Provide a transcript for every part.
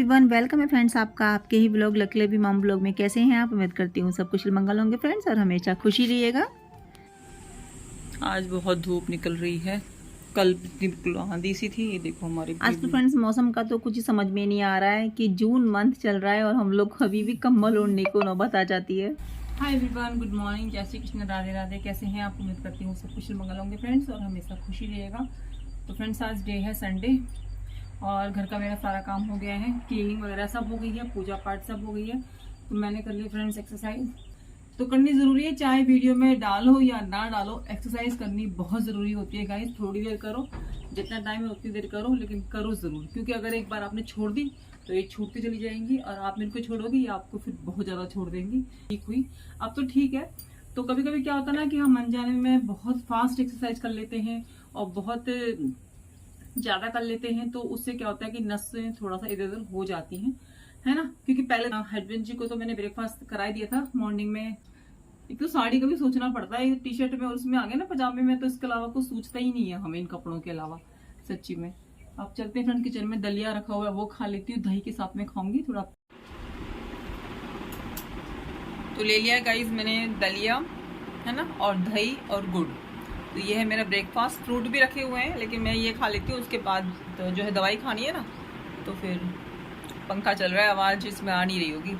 Everyone, welcome है friends आपका आपके ही ब्लॉग लकलेबी मॉम ब्लॉग में। कैसे हैं आप? उम्मीद करती हूँ सब कुशल मंगल होंगे फ्रेंड्स और हमेशा खुशी रहिएगा। आज बहुत धूप निकल रही है। कल बिल्कुल आंधी सी थी। ये देखो हमारी आज तो फ्रेंड्स मौसम का तो कुछ ही समझ में नहीं आ रहा है कि जून मंथ चल रहा है और हम लोग अभी भी कम्बल ओढ़ने को नौबत आ जाती है। हाय एवरीवन, गुड मॉर्निंग, जय श्री कृष्ण, राधे राधे। कैसे हैं आप? उम्मीद करती हूँ सब कुशल मंगल होंगे फ्रेंड्स और हमेशा खुशी रहेगा। तो फ्रेंड्स आज डे है संडे और घर का मेरा सारा काम हो गया है। क्लीनिंग वगैरह सब हो गई है, पूजा पाठ सब हो गई है। तो मैंने कर ली फ्रेंड्स एक्सरसाइज। तो करनी ज़रूरी है, चाहे वीडियो में डालो या ना डालो, एक्सरसाइज करनी बहुत ज़रूरी होती है गाइस। थोड़ी देर करो, जितना टाइम है उतनी देर करो, लेकिन करो ज़रूर, क्योंकि अगर एक बार आपने छोड़ दी तो ये छूटती चली जाएंगी और आप इनको छोड़ोगी या आपको फिर बहुत ज़्यादा छोड़ देंगी। ठीक हुई, अब तो ठीक है। तो कभी कभी क्या होता है ना कि हम अनजाने में बहुत फास्ट एक्सरसाइज कर लेते हैं और बहुत ज़्यादा कर लेते हैं, तो उससे क्या होता है कि नसें थोड़ा सा इधर उधर हो जाती हैं, है ना। क्योंकि पहले हस्बैंड जी को तो मैंने ब्रेकफास्ट कराई दिया था मॉर्निंग में। एक तो साड़ी का भी सोचना पड़ता है, टी शर्ट में और उसमें आ गया ना पजामे में, तो इसके अलावा कुछ सोचता ही नहीं है हमें इन कपड़ों के अलावा, सच्ची में। अब चलते हैं फ्रेंड किचन में। दलिया रखा हुआ है, वो खा लेती हूँ, दही के साथ में खाऊंगी थोड़ा। तो ले लिया गाइस मैंने दलिया, है ना, और दही और गुड़। तो ये है मेरा ब्रेकफास्ट। फ्रूट भी रखे हुए हैं, लेकिन मैं ये खा लेती हूँ। उसके बाद तो जो है दवाई खानी है ना, तो फिर पंखा चल रहा है, आवाज़ इसमें आ नहीं रही होगी,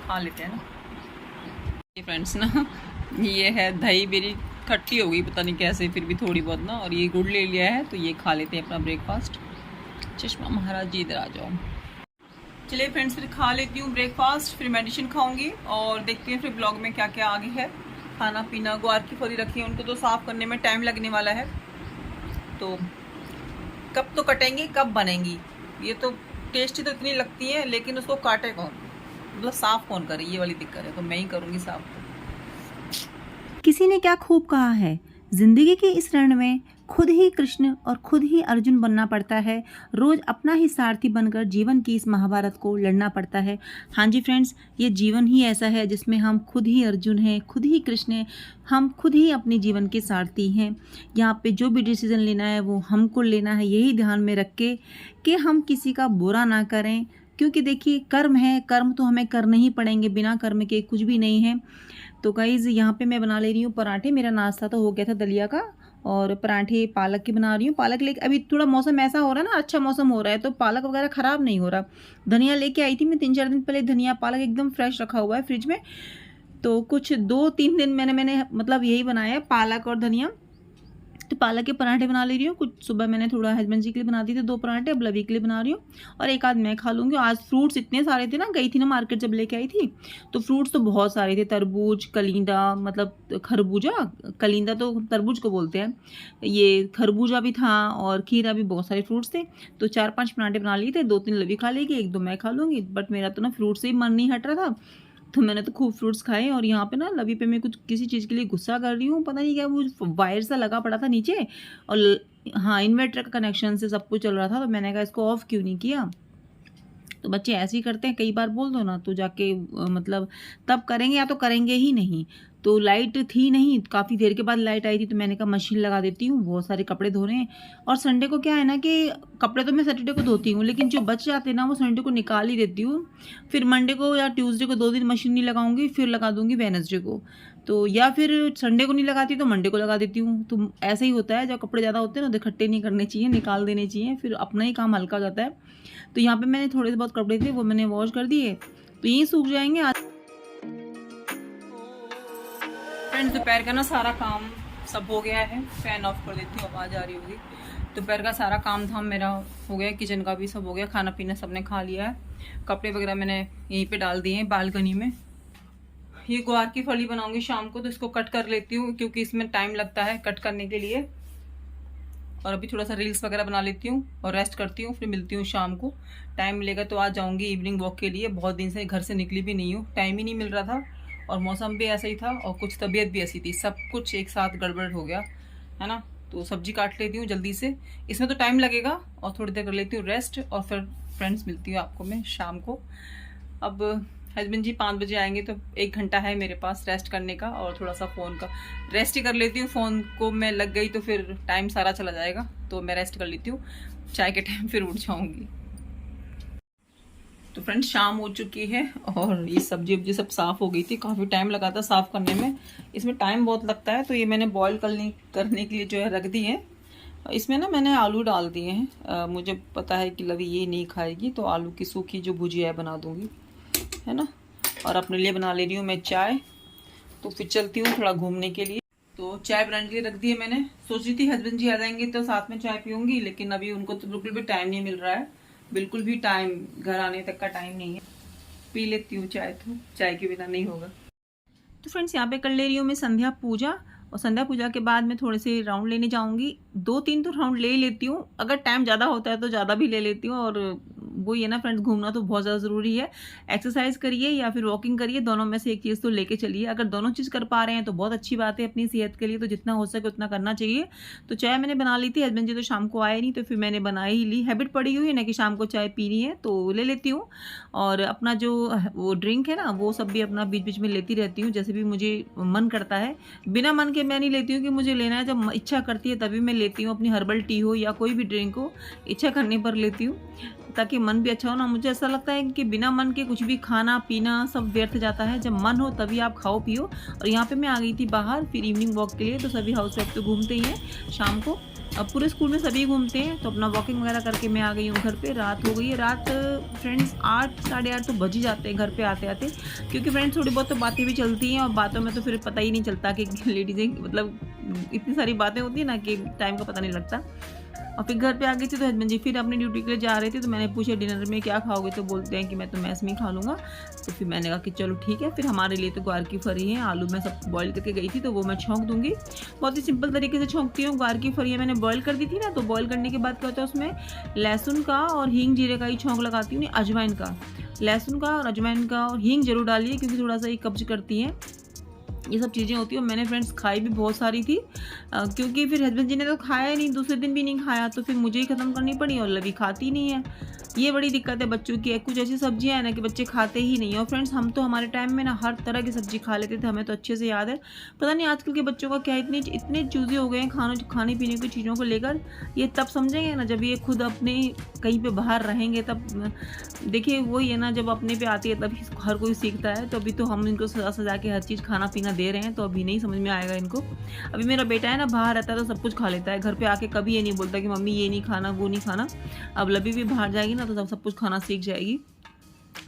खा लेते हैं ना। ये फ्रेंड्स ना, ये है दही मेरी खट्टी हो गई पता नहीं कैसे, फिर भी थोड़ी बहुत ना, और ये गुड़ ले लिया है, तो ये खा लेते हैं अपना ब्रेकफास्ट। चश्मा महाराज जी इधर आ जाओ। चलिए फ्रेंड्स, फिर खा लेती हूँ ब्रेकफास्ट, फिर मेडिसिन खाऊंगी और देखती हैं फिर ब्लॉग में क्या क्या आगे है। खाना पीना, ग्वार की फली रखी है, उनको तो साफ़ करने में टाइम लगने वाला है। तो कब तो कटेंगी कब बनेंगी, ये तो टेस्टी तो इतनी लगती है, लेकिन उसको काटे कौन, मतलब साफ़ कौन करे, ये वाली दिक्कत है। तो मैं ही करूँगी साफ़। किसी ने क्या खूब कहा है, जिंदगी के इस रण में खुद ही कृष्ण और खुद ही अर्जुन बनना पड़ता है। रोज अपना ही सारथी बनकर जीवन की इस महाभारत को लड़ना पड़ता है। हाँ जी फ्रेंड्स, ये जीवन ही ऐसा है जिसमें हम खुद ही अर्जुन हैं, खुद ही कृष्ण हैं, हम खुद ही अपने जीवन के सारथी हैं। यहाँ पे जो भी डिसीजन लेना है वो हमको लेना है, यही ध्यान में रख के कि हम किसी का बुरा ना करें। क्योंकि देखिए, कर्म है, कर्म तो हमें करने ही पड़ेंगे, बिना कर्म के कुछ भी नहीं है। तो गाइज़ यहाँ पे मैं बना ले रही हूँ पराठे। मेरा नाश्ता तो हो गया था दलिया का, और पराठे पालक के बना रही हूँ। पालक लेके अभी थोड़ा मौसम ऐसा हो रहा है ना, अच्छा मौसम हो रहा है, तो पालक वगैरह ख़राब नहीं हो रहा। धनिया लेके आई थी मैं 3-4 दिन पहले, धनिया पालक एकदम फ्रेश रखा हुआ है फ्रिज में। तो कुछ 2-3 दिन मैंने मतलब यही बनाया है, पालक और धनिया। तो पालक के पराठे बना ले रही हूँ। कुछ सुबह मैंने थोड़ा हस्बैंड जी के लिए बना दिए थे 2 पराठे, अब लवी के लिए बना रही हूँ और एक आध मैं खा लूँगी। आज फ्रूट्स इतने सारे थे ना, गई थी ना मार्केट जब लेके आई थी, तो फ्रूट्स तो बहुत सारे थे। तरबूज, कलिंदा, मतलब खरबूजा, कलिंदा तो तरबूज को बोलते हैं, ये खरबूजा भी था और खीरा भी, बहुत सारे फ्रूट्स थे। तो 4-5 पराठे बना लिए थे, 2-3 लवी खा लेगी, 1-2 मैं खा लूँगी। बट मेरा तो ना फ्रूट से ही मन नहीं हट रहा था, तो मैंने तो खूब फ्रूट्स खाए। और यहाँ पे ना लवी पे मैं कुछ किसी चीज़ के लिए गुस्सा कर रही हूँ, पता नहीं क्या, वो वायर सा लगा पड़ा था नीचे, और हाँ, इन्वर्टर का कनेक्शन से सब कुछ चल रहा था, तो मैंने कहा इसको ऑफ़ क्यों नहीं किया। तो बच्चे ऐसे ही करते हैं, कई बार बोल दो ना तो जाके मतलब तब करेंगे या तो करेंगे ही नहीं। तो लाइट थी नहीं, काफ़ी देर के बाद लाइट आई थी, तो मैंने कहा मशीन लगा देती हूँ, बहुत सारे कपड़े धो रहे हैं। और संडे को क्या है ना कि कपड़े तो मैं सैटरडे को धोती हूँ, लेकिन जो बच जाते हैं ना वो संडे को निकाल ही देती हूँ। फिर मंडे को या ट्यूसडे को 2 दिन मशीन नहीं लगाऊंगी, फिर लगा दूंगी वेडनेसडे को। तो या फिर संडे को नहीं लगाती तो मंडे को लगा देती हूँ। तो ऐसे ही होता है, जब कपड़े ज़्यादा होते हैं ना, इकट्ठे नहीं करने चाहिए, निकाल देने चाहिए, फिर अपना ही काम हल्का हो जाता है। तो यहाँ पे मैंने थोड़े से बहुत कपड़े थे, वो मैंने वॉश कर दिए, तो यही सूख जाएंगे आज। फ्रेंड्स, दोपहर का ना सारा काम सब हो गया है। फैन ऑफ कर देती हूँ, आवाज़ आ रही होगी। दोपहर का सारा काम धाम मेरा हो गया, किचन का भी सब हो गया, खाना पीना सबने खा लिया है। कपड़े वगैरह मैंने यहीं पे डाल दिए हैं बालकनी में। ये ग्वार की फली बनाऊंगी शाम को, तो इसको कट कर लेती हूँ क्योंकि इसमें टाइम लगता है कट करने के लिए। और अभी थोड़ा सा रील्स वगैरह बना लेती हूँ और रेस्ट करती हूँ, फिर मिलती हूँ शाम को। टाइम मिलेगा तो आज जाऊँगी इवनिंग वॉक के लिए। बहुत दिन से घर से निकली भी नहीं हूँ, टाइम ही नहीं मिल रहा था, और मौसम भी ऐसा ही था और कुछ तबीयत भी ऐसी थी, सब कुछ एक साथ गड़बड़ हो गया, है ना। तो सब्जी काट लेती हूँ जल्दी से, इसमें तो टाइम लगेगा, और थोड़ी देर कर लेती हूँ रेस्ट, और फिर फ्रेंड्स मिलती हूँ आपको मैं शाम को। अब हस्बैंड जी 5 बजे आएंगे, तो 1 घंटा है मेरे पास रेस्ट करने का, और थोड़ा सा फ़ोन का रेस्ट ही कर लेती हूँ। फ़ोन को मैं लग गई तो फिर टाइम सारा चला जाएगा, तो मैं रेस्ट कर लेती हूँ, चाय के टाइम फिर उठ जाऊँगी। तो फ्रेंड्स शाम हो चुकी है और ये सब्जी वब्जी सब साफ़ हो गई थी। काफ़ी टाइम लगा था साफ़ करने में, इसमें टाइम बहुत लगता है। तो ये मैंने बॉईल करने के लिए जो है रख दी है। इसमें ना मैंने आलू डाल दिए हैं। मुझे पता है कि लवी ये नहीं खाएगी, तो आलू की सूखी जो भुजिया है बना दूँगी, है ना। और अपने लिए बना ले रही हूँ मैं चाय। तो फिर चलती हूँ थोड़ा घूमने के लिए। तो चाय बनाने के लिए रख दी है मैंने। सोच रही थी हस्बैंड जी आ जाएंगे तो साथ में चाय पीऊँगी, लेकिन अभी उनको तो बिल्कुल भी टाइम नहीं मिल रहा है। बिल्कुल भी टाइम, घर आने तक का टाइम नहीं है। पी लेती हूँ चाय, तो चाय के बिना नहीं होगा। तो फ्रेंड्स यहाँ पे कर ले रही हूँ मैं संध्या पूजा। और संध्या पूजा के बाद मैं थोड़े से राउंड लेने जाऊँगी। 2-3 तो राउंड ले ही लेती हूँ, अगर टाइम ज़्यादा होता है तो ज़्यादा भी ले लेती हूँ। और वो ये ना फ्रेंड्स, घूमना तो बहुत ज़्यादा ज़रूरी है। एक्सरसाइज करिए या फिर वॉकिंग करिए, दोनों में से एक चीज़ तो लेके चलिए। अगर दोनों चीज़ कर पा रहे हैं तो बहुत अच्छी बात है अपनी सेहत के लिए, तो जितना हो सके उतना करना चाहिए। तो चाय मैंने बना ली थी, हस्बैंड जी तो शाम को आए नहीं, तो फिर मैंने बना ही ली। हैबिट पड़ी हुई है ना कि शाम को चाय पीनी है, तो ले लेती हूँ। और अपना जो वो ड्रिंक है ना, वो सब भी अपना बीच बीच में लेती रहती हूँ, जैसे भी मुझे मन करता है। बिना मन के मैं नहीं लेती हूँ कि मुझे लेना है, जब इच्छा करती है तभी मैं लेती हूँ। अपनी हर्बल टी हो या कोई भी ड्रिंक हो, इच्छा करने पर लेती हूँ, ताकि मन भी अच्छा हो ना। मुझे ऐसा लगता है कि बिना मन के कुछ भी खाना पीना सब व्यर्थ जाता है। जब मन हो तभी आप खाओ पियो। और यहाँ पे मैं आ गई थी बाहर फिर इवनिंग वॉक के लिए। तो सभी हाउस वाइफ तो घूमते ही हैं शाम को, अब पूरे स्कूल में सभी घूमते हैं। तो अपना वॉकिंग वगैरह करके मैं आ गई हूँ घर पे। रात हो गई है, रात फ्रेंड्स 8 साढ़े 8 तो बज ही जाते हैं घर पे आते आते, क्योंकि फ्रेंड्स थोड़ी बहुत तो बातें भी चलती हैं। और बातों में तो फिर पता ही नहीं चलता कि लेडीज़ें, मतलब इतनी सारी बातें होती है ना कि टाइम का पता नहीं लगता। और फिर घर पे आ गई थी तो हस्बैंड जी फिर अपनी ड्यूटी के लिए जा रहे थे। तो मैंने पूछा डिनर में क्या खाओगे, तो बोलते हैं कि मैं तो मैस में ही खा लूँगा। तो फिर मैंने कहा कि चलो ठीक है। फिर हमारे लिए तो ग्वार की फली है, आलू मैं सब बॉईल करके गई थी, तो वो मैं छौंक दूँगी। बहुत ही सिंपल तरीके से छौंकती हूँ। ग्वार की फलियाँ मैंने बॉईल कर दी थी ना, तो बॉईल करने के बाद क्या होता है, उसमें लहसुन का और हींग जीरे का ही छौंक लगाती हूँ, अजवाइन का। लहसुन का और अजवाइन का और हींग जरूर डालिए, क्योंकि थोड़ा सा ये कब्ज करती हैं, ये सब चीज़ें होती हैं। और मैंने फ्रेंड्स खाई भी बहुत सारी थी, क्योंकि फिर हस्बैंड जी ने तो खाया नहीं, दूसरे दिन भी नहीं खाया, तो फिर मुझे ही ख़त्म करनी पड़ी। और लवी खाती नहीं है, ये बड़ी दिक्कत है बच्चों की। कुछ ऐसी सब्जियां हैं ना कि बच्चे खाते ही नहीं। और फ्रेंड्स हम तो हमारे टाइम में ना हर तरह की सब्जी खा लेते थे, हमें तो अच्छे से याद है। पता नहीं आजकल के बच्चों का क्या, इतने चूज़े हो गए हैं खाने पीने की चीज़ों को लेकर। ये तब समझेंगे ना जब ये खुद अपने कहीं पे बाहर रहेंगे, तब देखिए वही है ना, जब अपने पे आती है तभी हर कोई सीखता है। तो अभी तो हम इनको सजा सजा के हर चीज़ खाना पीना दे रहे हैं, तो अभी नहीं समझ में आएगा इनको। अभी मेरा बेटा है ना, बाहर रहता है तो सब कुछ खा लेता है, घर पे आके कभी ये नहीं बोलता कि मम्मी ये नहीं खाना वो नहीं खाना। अब लबी भी बाहर जाएगी ना तो सब कुछ खाना सीख जाएगी।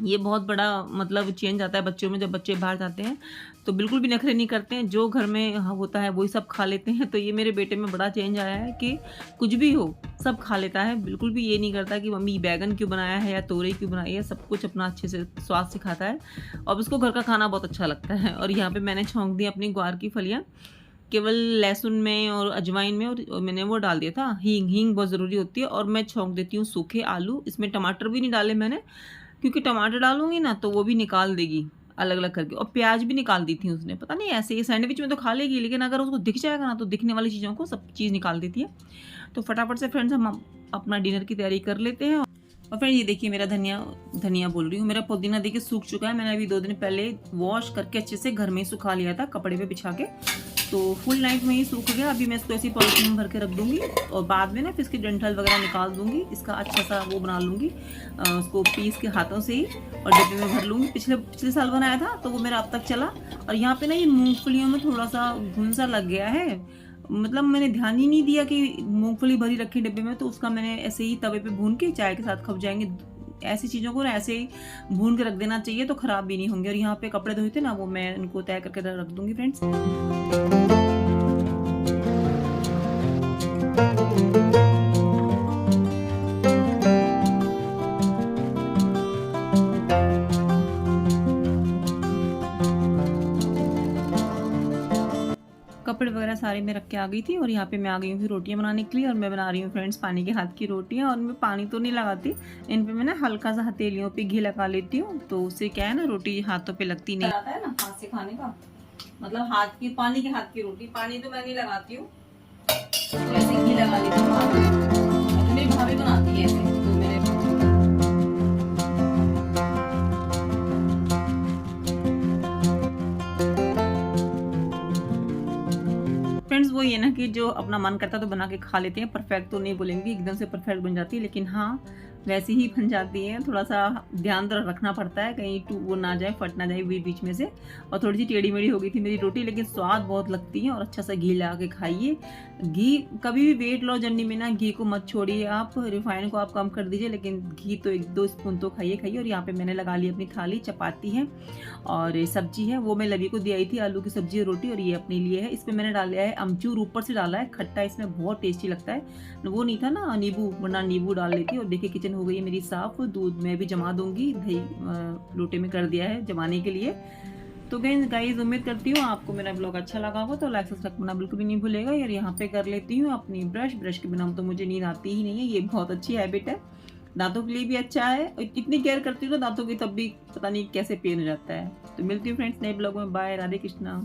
ये बहुत बड़ा मतलब चेंज आता है बच्चों में, जब बच्चे बाहर जाते हैं तो बिल्कुल भी नखरे नहीं करते हैं, जो घर में होता है वही सब खा लेते हैं। तो ये मेरे बेटे में बड़ा चेंज आया है कि कुछ भी हो सब खा लेता है, बिल्कुल भी ये नहीं करता कि मम्मी बैगन क्यों बनाया है या तोरई क्यों बनाई है। सब कुछ अपना अच्छे से स्वाद से खाता है और उसको घर का खाना बहुत अच्छा लगता है। और यहाँ पे मैंने छौंक दी अपनी ग्वार की फलियाँ, केवल लहसुन में और अजवाइन में, और मैंने वो डाल दिया था हींग बहुत ज़रूरी होती है। और मैं छौंक देती हूँ सूखे आलू, इसमें टमाटर भी नहीं डाले मैंने, क्योंकि टमाटर डालूंगी ना तो वो भी निकाल देगी अलग अलग करके। और प्याज भी निकाल दी थी उसने, पता नहीं ऐसे ही सैंडविच में तो खा लेगी, लेकिन अगर उसको दिख जाएगा ना तो दिखने वाली चीज़ों को सब चीज़ निकाल देती है। तो फटाफट से फ्रेंड्स हम अपना डिनर की तैयारी कर लेते हैं। और फ्रेंड ये देखिए मेरा धनिया बोल रही हूँ, मेरा पुदीना देखिए सूख चुका है। मैंने अभी 2 दिन पहले वॉश करके अच्छे से घर में ही सुखा लिया था, कपड़े पे बिछा के, तो फुल नाइट में ही सूख गया। अभी मैं इसको ऐसी पॉलिथीन में भर के रख दूंगी और बाद में ना फिर इसकी डंठल वगैरह निकाल दूंगी, इसका अच्छा सा वो बना लूँगी, उसको पीस के हाथों से ही और डब्बे में भर लूँगी। पिछले साल बनाया था तो वो मेरा अब तक चला। और यहाँ पे ना ये मूंगफलियों में थोड़ा सा घुन लग गया है, मतलब मैंने ध्यान ही नहीं दिया कि मूंगफली भरी रखी डब्बे में, तो उसका मैंने ऐसे ही तवे पे भून के चाय के साथ खप जाएंगे। ऐसी चीज़ों को ना ऐसे ही भून के रख देना चाहिए, तो ख़राब भी नहीं होंगे। और यहाँ पे कपड़े धोए थे ना, वो मैं इनको तय करके रख दूँगी फ्रेंड्स। कपड़े वगैरह सारे मैं रख के आ गई थी। और यहाँ पे मैं आ गई हूँ फिर रोटियाँ बनाने के लिए। और मैं बना रही हूँ फ्रेंड्स पानी के हाथ की रोटियाँ। और मैं पानी तो नहीं लगाती इन पे, मैं ना हल्का सा हथेलियों पे घी लगा लेती हूँ, तो उससे क्या है ना रोटी हाथों पे लगती नहीं। आता है ना हाथ से खाने का, मतलब पानी के हाथ की रोटी, पानी तो मैं नहीं लगाती हूँ, तो ऐसे घी लगा लेती हूँ। मेरी भाभी बनाती है ऐसे, तो मेरे फ्रेंड्स वो ये ना कि जो अपना मन करता है तो बना के खा लेते हैं। परफेक्ट तो नहीं बोलेंगे एकदम से परफेक्ट बन जाती है, लेकिन हाँ वैसी ही बन जाती हैं। थोड़ा सा ध्यान तो रखना पड़ता है कहीं वो ना जाए, फट ना जाए बीच में से। और थोड़ी सी टेढ़ी मेढ़ी हो गई थी मेरी रोटी, लेकिन स्वाद बहुत लगती है। और अच्छा सा घी लगा के खाइए। घी कभी भी वेट लॉस जर्नी में ना घी को मत छोड़िए आप, रिफाइंड को आप कम कर दीजिए, लेकिन घी तो 1-2 स्पून तो खाइए। और यहाँ पे मैंने लगा ली अपनी थाली, चपाती है और सब्जी है, वो मैं लवी को दी आई थी, आलू की सब्जी और रोटी। और ये अपने लिए है। इसमें मैंने डाला है अमचूर, ऊपर से डाला है, खट्टा इसमें बहुत टेस्टी लगता है। वो नहीं था ना नींबू, वरना नींबू डाल लेती। और देखिए किचन हो गई है मेरी साफ। दूध मैं भी जमा दूंगी, दही लोटे में कर दिया है जमाने के लिए। तो गाइस उम्मीद करती हूँ आपको मेरा ब्लॉग अच्छा लगा होगा, तो लाइक सब्सक्राइब करना बिल्कुल भी नहीं भूलेगा। यार यहाँ पे कर लेती हूँ अपनी ब्रश के बिना तो मुझे नींद आती ही नहीं है। ये बहुत अच्छी हैबिट है, दांतों के लिए भी अच्छा है। इतनी केयर करती हूँ ना दांतों की, तब भी पता नहीं कैसे पेन हो जाता है। तो मिलती हूँ फ्रेंड्स नए ब्लॉग में। बाय, राधे कृष्णा।